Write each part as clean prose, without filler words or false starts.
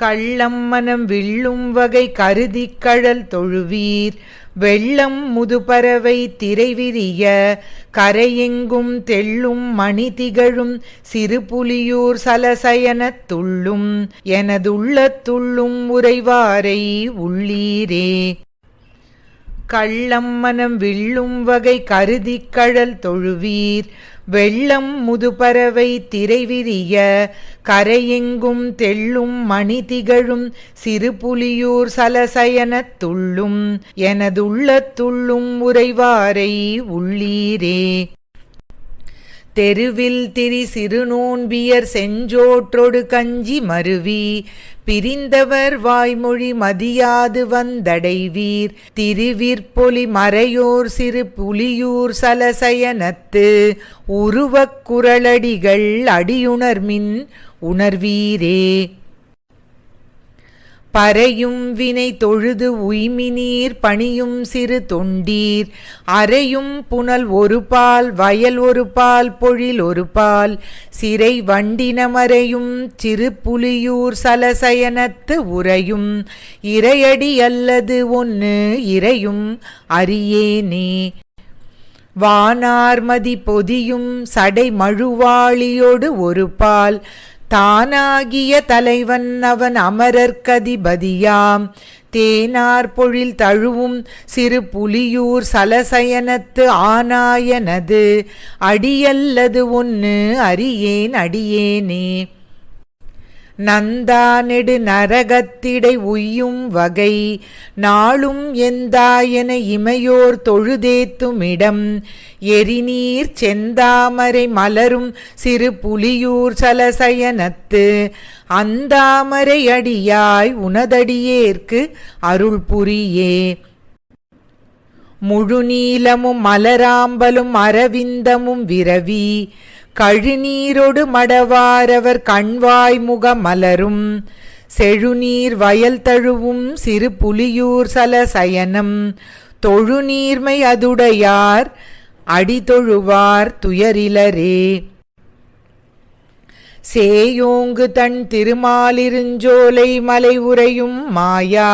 கள்ளம் மனம் விள்ளும் வகை கருதிக் கழல் தொழுவீர். வெள்ளம் முதுபறவை திரைவிரிய கரையெங்கும் தெள்ளும் மணி திகழும் சிறுபுலியூர் சலசயனத் துள்ளும் எனதுள்ளத் துள்ளும் உறைவாரை உள்ளீரே. கள்ளம் மனம் விள்ளும் வகை கருதிக் கழல் தொழுவீர். வெள்ளம் முதுபறவை திரைவிரிய கரையெங்கும் தெள்ளும் மணி திகழும் சிறுபுலியூர் சலசயனத் துள்ளும் எனதுள்ளத் துள்ளும் உறைவாரை உள்ளீரே. தெருவில் திரி சிறுநோன்பியர் செஞ்சோற்றொடு கஞ்சி மருவி பிரிந்தவர் வாய்மொழி மதியாது வந்தடைவீர். திருவிற்பொலி மறையோர் சிறு புலியூர் சலசயனத்து உருவக் குறளடிகள் அடியுணர்மின் உணர்வீரே. பறையும் வினை தொழுது உய்மினீர் பணியும் சிறு தொண்டீர். அறையும் புனல் ஒரு பால் வயல் ஒரு பால் பொழில் ஒரு பால் சிறை வண்டினமறையும் சிறு புலியூர் சலசயனத்து உறையும் இறையடி அல்லது ஒன்னு இறையும் அறியேனே. வானார்மதி பொதியும் சடை மழுவாளியோடு ஒரு பால் தானாகிய தலைவன் அவன் அமரர்கதிபதியாம். தேனார் பொழில் தழுவும் சிறு புலியூர் சலசயனத்து ஆனாயனது அடியல்லது ஒன்னு அறியேன் அடியேனே. நந்தா நெடு நரகத்திடை உய்யும் வகை நாளும் எந்தாயன இமையோர் தொழுதேத்துமிடம் எரிநீர் செந்தாமரை மலரும் சிறு புலியூர் சலசயனத்து அந்தாமரை அடியாய் உனதடியேற்கு அருள் புரியே. முழுநீலமும் மலராம்பலும் அரவிந்தமும் விரவி கழுநீரொடு மடவாரவர் கண்வாய் முக மலரும் செழுநீர் வயல் தழுவும் சிறு புலியூர் சலசயனம் தொழுநீர்மை அதுடையார் அடிதொழுவார் துயரிலரே. சேயோங்கு தன் திருமாலிருஞ்சோலை மலை உரையும் மாயா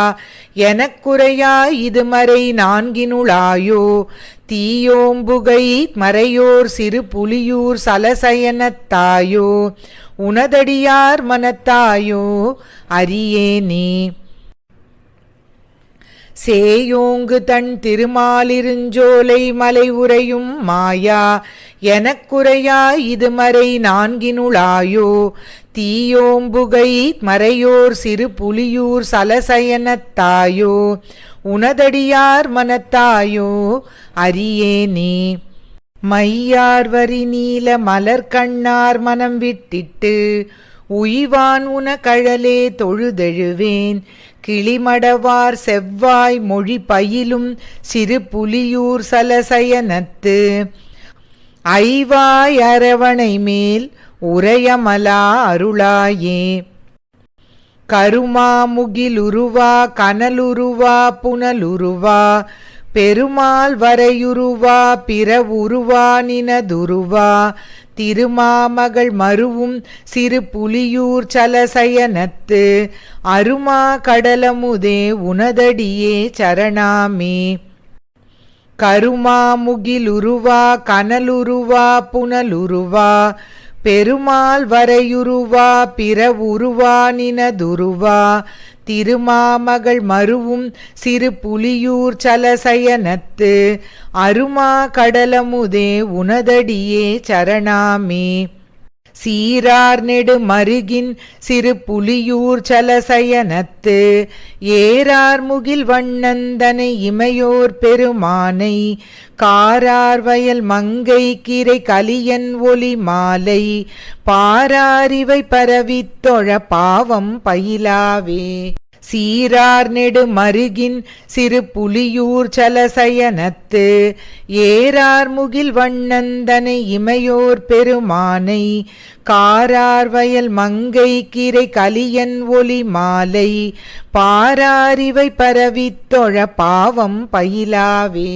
எனக்குறையா இதுமறை நான்கினுளாயோ தீயோம்புகை மறையோர் சிறு புலியூர் சலசயனத்தாயோ உனதடியார் மனத்தாயோ அறியேனே. சேயோங்கு தன் திருமாலிருஞ்சோலை மலை உரையும் மாயா எனக்குறையா இதுமறை நான்கினுளாயோ தீயோம்புகை மறையோர் சிறு புலியூர் சலசயனத்தாயோ உனதடியார் மனத்தாயோ அறியேனே. மையார்வரி நீல மலர்கண்ணார் மனம் விட்டிட்டு உய்வான் உன கழலே தொழுதெழுவேன். கிளிமடவார் செவ்வாய் மொழி பயிலும் சிறு புலியூர் சலசயனத்து ஐவாய் அரவணை மேல் உரையமலா அருளாயே. கருமாமுகிலுருவா கனலுருவா புனலுருவா பெருமாள் வரையுருவா பிறவுருவா நினதுருவா திருமாமகள் மருவும் சிறு புலியூர் சலசயனத்து அருமா கடலமுதே உனதடியே சரணாமே. கருமாமுகிலுருவா கனலுருவா புனலுருவா பெருமாள் வரையுருவா பிறவுருவா நினதுருவா திருமாமகள் மருவும் சிறு புலியூர் சலசயனத்து அருமா கடலமுதே உனதடியே சரணாமே. சீரார் நெடு மருகின் சிறு புலியூர் சலசயனத்து ஏரார் முகில் வண்ணந்தனை இமையோர் பெருமானை காரார் வயல் மங்கை கீரை கலியன் ஒலி மாலை பாராரிவை பரவித்தொழ பாவம் பயிலாவே. சீரார் நெடு மருகின் சிறு புலியூர் சலசயனத்து ஏரார் முகில் வண்ணந்தனை இமையோர் பெருமானை காரார் வயல் மங்கை கீரை கலியன் ஒலி மாலை பாராரிவை பரவித்தொழ பாவம் பயிலாவே.